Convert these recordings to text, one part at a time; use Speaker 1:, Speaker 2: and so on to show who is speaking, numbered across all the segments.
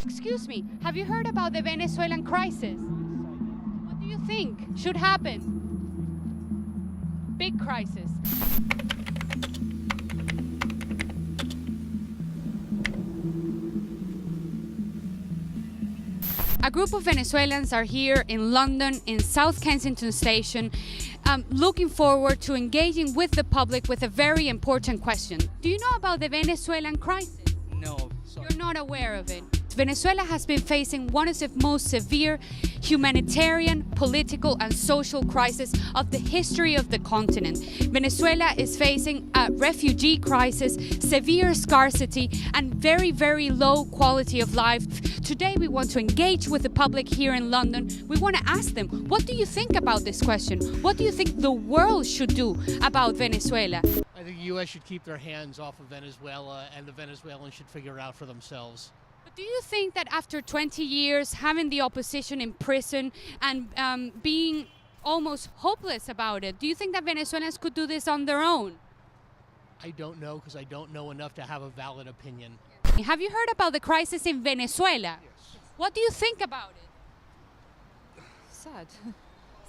Speaker 1: Excuse me, have you heard about the Venezuelan crisis? What do you think should happen? Big crisis. A group of Venezuelans are here in London, in South Kensington Station, looking forward to engaging with the public with a very important question. Do you know about the Venezuelan crisis?
Speaker 2: No, sorry.
Speaker 1: You're not aware of it. Venezuela has been facing one of the most severe humanitarian, political and social crises of the history of the continent. Venezuela is facing a refugee crisis, severe scarcity and very, very low quality of life. Today we want to engage with the public here in London. We want to ask them, what do you think about this question? What do you think the world should do about Venezuela?
Speaker 3: I think the U.S. should keep their hands off of Venezuela and the Venezuelans should figure it out for themselves.
Speaker 1: But do you think that after 20 years, having the opposition in prison and being almost hopeless about it, do you think that Venezuelans could do this on their own?
Speaker 3: I don't know because I don't know enough to have a valid opinion.
Speaker 1: Have you heard about the crisis in Venezuela?
Speaker 3: Yes.
Speaker 1: What do you think about it?
Speaker 4: Sad.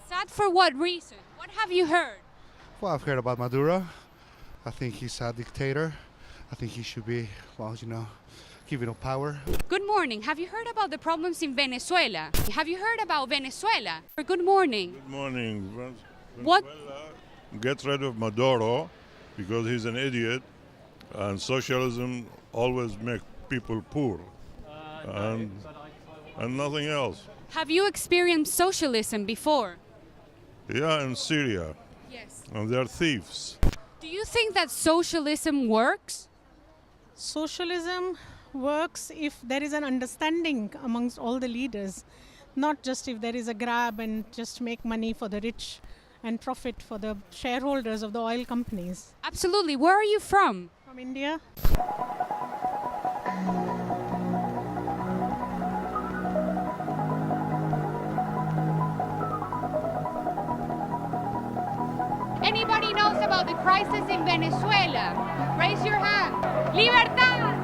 Speaker 1: Sad for what reason? What have you heard?
Speaker 5: Well, I've heard about Maduro. I think he's a dictator. I think he should be, well, given up power.
Speaker 1: Good morning. Have you heard about the problems in Venezuela? Have you heard about Venezuela? Good morning.
Speaker 6: Good morning.
Speaker 1: What?
Speaker 6: Venezuela, get rid of Maduro because he's an idiot, and socialism always makes people poor, and nothing else.
Speaker 1: Have you experienced socialism before?
Speaker 6: Yeah, in Syria,
Speaker 1: Yes.
Speaker 6: and they're thieves.
Speaker 1: Do you think that socialism works?
Speaker 7: Socialism works if there is an understanding amongst all the leaders, not just if there is a grab and just make money for the rich and profit for the shareholders of the oil companies.
Speaker 1: Absolutely. Where are you from?
Speaker 7: From India.
Speaker 1: Anybody knows about the crisis in Venezuela? Raise your hand. Libertad!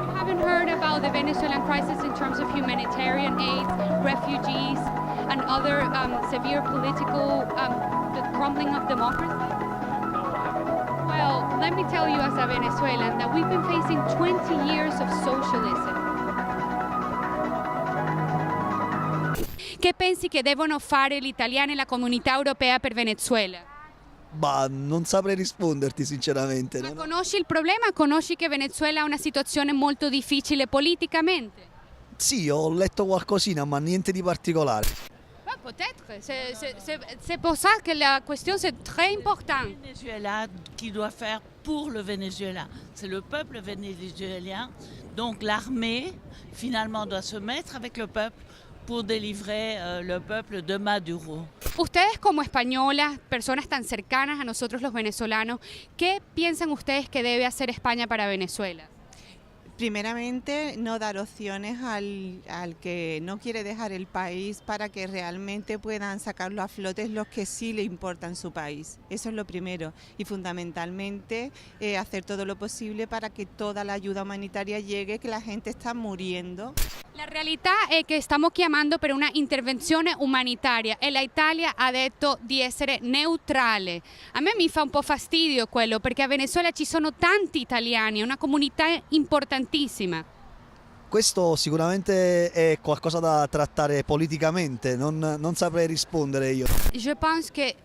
Speaker 1: You haven't heard about the Venezuelan crisis in terms of humanitarian aid, refugees, and other severe political, the crumbling of democracy? Well, let me tell you as a Venezuelan that we've been facing 20 years of socialism. Che pensi che devono fare gli italiani e la comunità europea per Venezuela?
Speaker 2: Ma non saprei risponderti sinceramente.
Speaker 1: Ma conosci il problema? Conosci che Venezuela ha una situazione molto difficile politicamente?
Speaker 2: Sì, ho letto qualcosina, ma niente di particolare.
Speaker 1: Peut-être. C'est pour ça que la question c'est très importante.
Speaker 8: Venezuela qui doit faire pour le Venezuela. C'est le peuple vénézuélien. Donc l'armée, finalement, doit se mettre avec le peuple pour délivrer le peuple de Maduro.
Speaker 1: Ustedes como españolas, personas tan cercanas a nosotros los venezolanos, ¿qué piensan ustedes que debe hacer España para Venezuela?
Speaker 4: Primeramente, no dar opciones al que no quiere dejar el país para que realmente puedan sacarlo a flote los que sí le importan su país. Eso es lo primero. Y fundamentalmente hacer todo lo posible para que toda la ayuda humanitaria llegue, que la gente está muriendo.
Speaker 1: La realtà è che stiamo chiamando per una intervenzione umanitaria e l'Italia ha detto di essere neutrale. A me mi fa un po' fastidio quello perché a Venezuela ci sono tanti italiani, una comunità importantissima.
Speaker 2: Questo sicuramente è qualcosa da trattare politicamente, non saprei rispondere io.
Speaker 1: Je pense que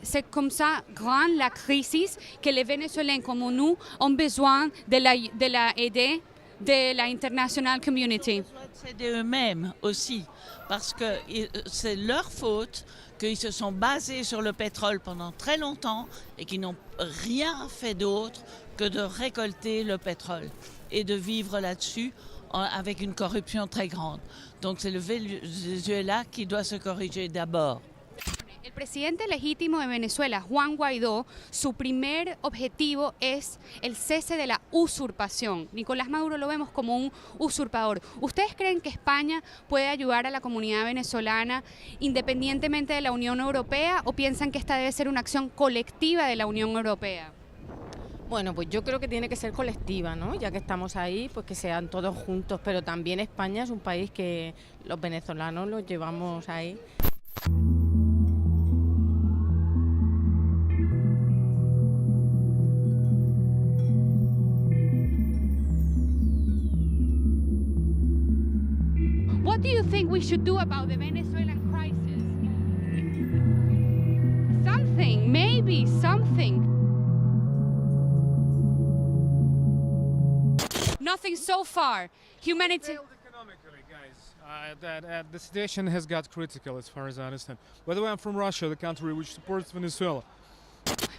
Speaker 1: c'est comme ça grande la crise que les Vénézuéliens comme nous ont besoin de la aide de la international community.
Speaker 8: C'est d'eux-mêmes aussi, parce que c'est leur faute qu'ils se sont basés sur le pétrole pendant très longtemps et qu'ils n'ont rien fait d'autre que de récolter le pétrole et de vivre là-dessus avec une corruption très grande. Donc c'est le Venezuela qui doit se corriger d'abord.
Speaker 1: El presidente legítimo de Venezuela, Juan Guaidó, su primer objetivo es el cese de la usurpación. Nicolás Maduro lo vemos como un usurpador. ¿Ustedes creen que España puede ayudar a la comunidad venezolana independientemente de la Unión Europea o piensan que esta debe ser una acción colectiva de la Unión Europea?
Speaker 9: Bueno, pues yo creo que tiene que ser colectiva, ¿no? Ya que estamos ahí, pues que sean todos juntos, pero también España es un país que los venezolanos los llevamos ahí.
Speaker 1: What do you think we should do about the Venezuelan crisis? Something, maybe something. Nothing so far. Humanity.
Speaker 10: Economically, guys, the situation has got critical as far as I understand. By the way, I'm from Russia, the country which supports Venezuela.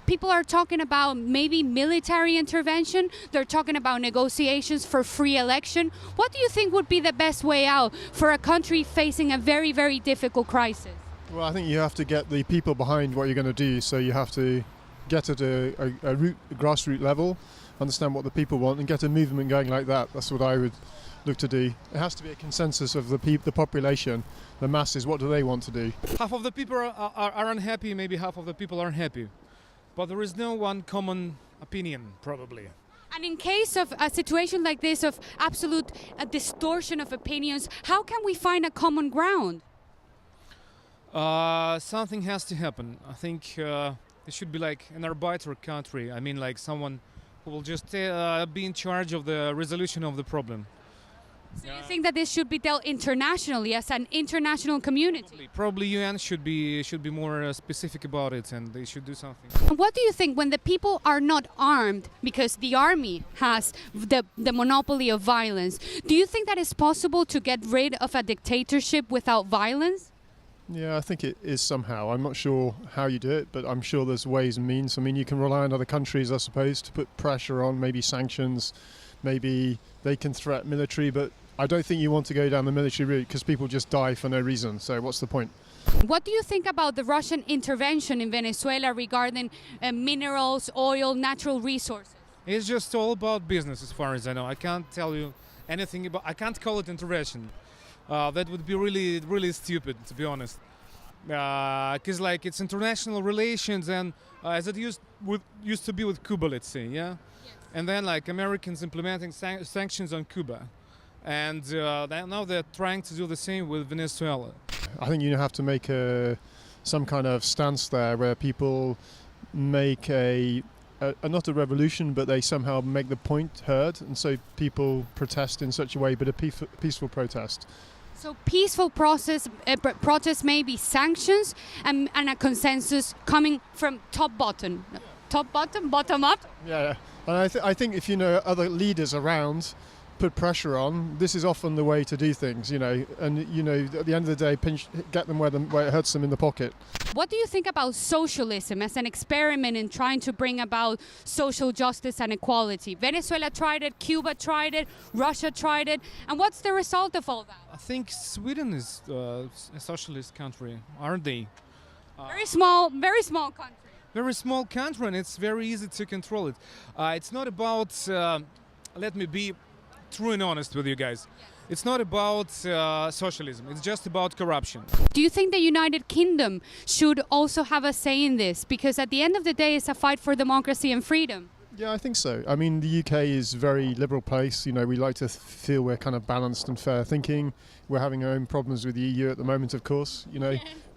Speaker 1: People are talking about maybe military intervention. They're talking about negotiations for free election. What do you think would be the best way out for a country facing a very, very difficult crisis?
Speaker 11: Well, I think you have to get the people behind what you're going to do. So you have to get at a grassroots level, understand what the people want, and get a movement going like that. That's what I would look to do. It has to be a consensus of the population, the masses. What do they want to do?
Speaker 10: Half of the people are unhappy, maybe half of the people are happy. But there is no one common opinion, probably.
Speaker 1: And in case of a situation like this, of absolute distortion of opinions, how can we find a common ground?
Speaker 10: Something has to happen. I think it should be like an arbiter country. I mean, like someone who will just be in charge of the resolution of the problem.
Speaker 1: So you think that this should be dealt internationally, as an international community?
Speaker 10: Probably UN should be more specific about it, and they should do something.
Speaker 1: And what do you think when the people are not armed, because the army has the monopoly of violence? Do you think that it's possible to get rid of a dictatorship without violence?
Speaker 11: Yeah, I think it is somehow. I'm not sure how you do it, but I'm sure there's ways and means. I mean, you can rely on other countries, I suppose, to put pressure on, maybe sanctions, maybe they can threaten military, but I don't think you want to go down the military route because people just die for no reason. So what's the point?
Speaker 1: What do you think about the Russian intervention in Venezuela regarding minerals, oil, natural resources?
Speaker 10: It's just all about business as far as I know. I can't tell you anything about, I can't call it intervention. That would be really, really stupid, to be honest. Because like it's international relations, and as it used to be with Cuba, let's say, yeah? Yes. And then like Americans implementing sanctions on Cuba. And now they're trying to do the same with Venezuela.
Speaker 11: I think you have to make some kind of stance there where people make not a revolution, but they somehow make the point heard, and so people protest in such a way, but a peaceful protest.
Speaker 1: So peaceful protest may be sanctions and a consensus coming from bottom up?
Speaker 11: Yeah. And I think if you know other leaders around, put pressure on, this is often the way to do things, and at the end of the day, get them where it hurts them in the pocket.
Speaker 1: What do you think about socialism as an experiment in trying to bring about social justice and equality? Venezuela tried it, Cuba tried it, Russia tried it, and what's the result of all that?
Speaker 10: I think Sweden is a socialist country, aren't they?
Speaker 1: Very small country.
Speaker 10: Very small country, and it's very easy to control it. It's not about, let me be true and honest with you guys. Yes. It's not about socialism, it's just about corruption.
Speaker 1: Do you think the United Kingdom should also have a say in this? Because at the end of the day, it's a fight for democracy and freedom.
Speaker 11: Yeah, I think so. I mean, the UK is a very liberal place. We like to feel we're kind of balanced and fair thinking. We're having our own problems with the EU at the moment, of course.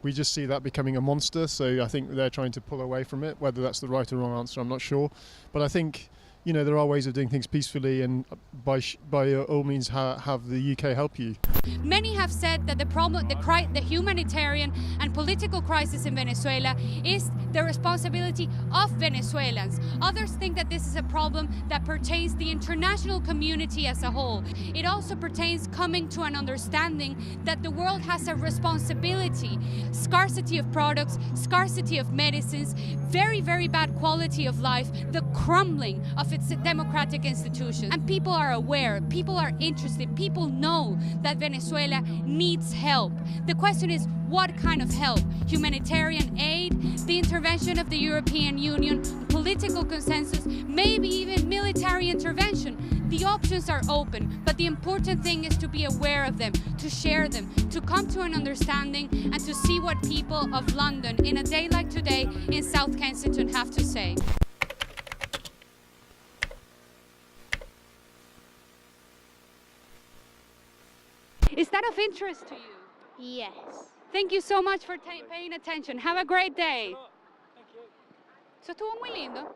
Speaker 11: We just see that becoming a monster. So I think they're trying to pull away from it. Whether that's the right or wrong answer, I'm not sure. But I think there are ways of doing things peacefully, and by all means have the UK help you.
Speaker 1: Many have said that the humanitarian and political crisis in Venezuela is the responsibility of Venezuelans. Others think that this is a problem that pertains the international community as a whole. It also pertains coming to an understanding that the world has a responsibility. Scarcity of products, scarcity of medicines, very, very bad quality of life, the crumbling of its democratic institutions. And people are aware, people are interested, people know that Venezuela needs help. The question is, what kind of help? Humanitarian aid, the intervention of the European Union, political consensus, maybe even military intervention. The options are open, but the important thing is to be aware of them, to share them, to come to an understanding, and to see what people of London in a day like today in South Kensington have to say. Is that of interest to you?
Speaker 12: Yes.
Speaker 1: Thank you so much for paying attention. Have a great day. Eso estuvo muy lindo.